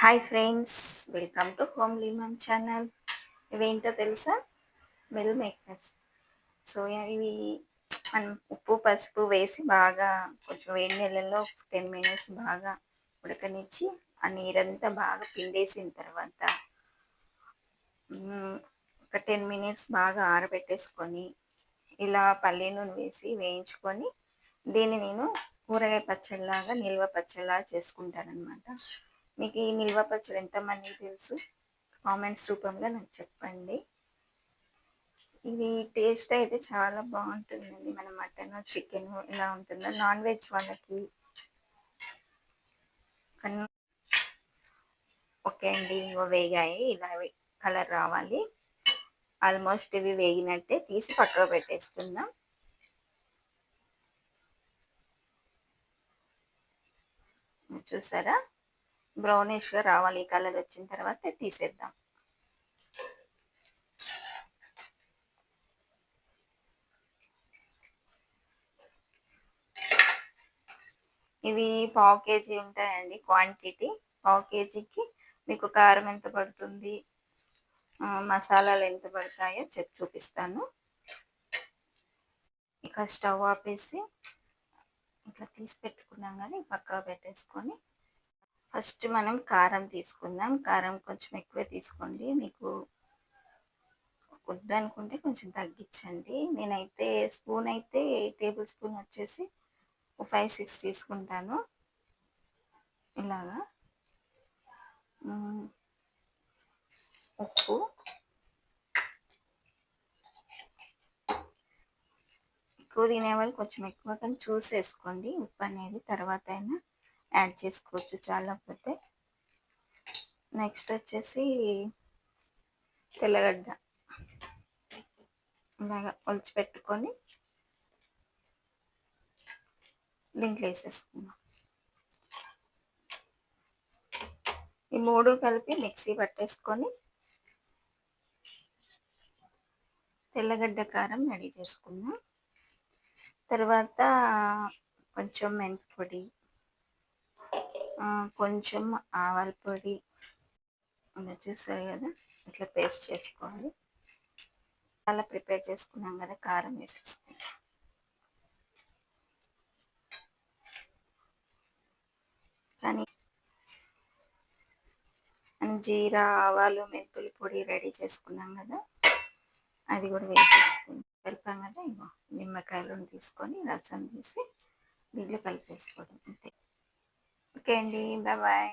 Hi friends, welcome to homely mum channel. ఇవేంటో తెలుసా? Meal makers. So ఇవి మనం ఉప్పు పసుపు వేసి బాగా కొంచెం వేడి నీళ్ళల్లో 10 మినిట్స్ బాగా ఉడకనిచ్చి ఆ నీరంతా బాగా పిండేసిన తర్వాత ఒక 10 మినిట్స్ బాగా ఆరబెట్టేసుకొని ఇలా పల్లి నూనె వేసి వేయించుకొని దీన్ని నేను కూరగాయ పచ్చడిలాగా నిల్వ పచ్చడిలాగా చేసుకుంటానమాట. మీకు ఈ నిల్వ పచ్చడి ఎంతమందికి తెలుసు? కామెంట్స్ రూపంలో నాకు చెప్పండి. ఇది టేస్ట్ అయితే చాలా బాగుంటుందండి. మన మటన్ చికెన్ ఇలా ఉంటుందో నాన్ వెజ్ వాళ్ళకి. ఓకే అండి, ఇంకో వేగాయి ఇలా కలర్ రావాలి. ఆల్మోస్ట్ ఇవి వేగినట్టే తీసి పక్కకు పెట్టేసుకుందాం. చూసారా, బ్రౌనిష్గా రావాలి. ఈ కలర్ వచ్చిన తర్వాత తీసేద్దాం. ఇవి పావు కేజీ ఉంటాయండి క్వాంటిటీ. పావు కేజీకి మీకు కారం ఎంత పడుతుంది, మసాలాలు ఎంత పడతాయో చూపిస్తాను. ఇక స్టవ్ ఆపేసి ఇట్లా తీసి పెట్టుకున్నాం కానీ పక్కకు పెట్టేసుకొని ఫస్ట్ మనం కారం తీసుకుందాం. కారం కొంచెం ఎక్కువే తీసుకోండి. మీకు వద్దనుకుంటే కొంచెం తగ్గించండి. నేనైతే స్పూన్ అయితే టేబుల్ స్పూన్ వచ్చేసి 5-6 తీసుకుంటాను. ఇలాగా ఉప్పు, ఎక్కువ తినేవాళ్ళు కొంచెం ఎక్కువ కానీ చూసేసుకోండి. ఉప్పు అనేది తర్వాత అయినా యాడ్ చేసుకోవచ్చు చాలకపోతే. నెక్స్ట్ వచ్చేసి తెల్లగడ్డ ఇలాగా ఒలిచి పెట్టుకొని దీంట్లో వేసేసుకుందాం. ఈ మూడు కలిపి మిక్సీ పట్టేసుకొని తెల్లగడ్డ కారం రెడీ చేసుకుందాం. తర్వాత కొంచెం మెంతి పొడి, కొంచెం ఆవాల పొడి ఇలా చూసారు కదా, ఇట్లా పేస్ట్ చేసుకోవాలి. అలా ప్రిపేర్ చేసుకున్నాం కదా, కారం వేసేసుకుందాం. కానీ జీరా, ఆవాలు, మెంతుల పొడి రెడీ చేసుకున్నాం కదా, అది కూడా వేసేసుకుందాం. కలిపాం కదా, ఇగో నిమ్మకాయలను తీసుకొని రసం తీసి దీంట్లో కలిపేసుకోవడం అంతే. ఓకే అండి, బాయ్ బాయ్.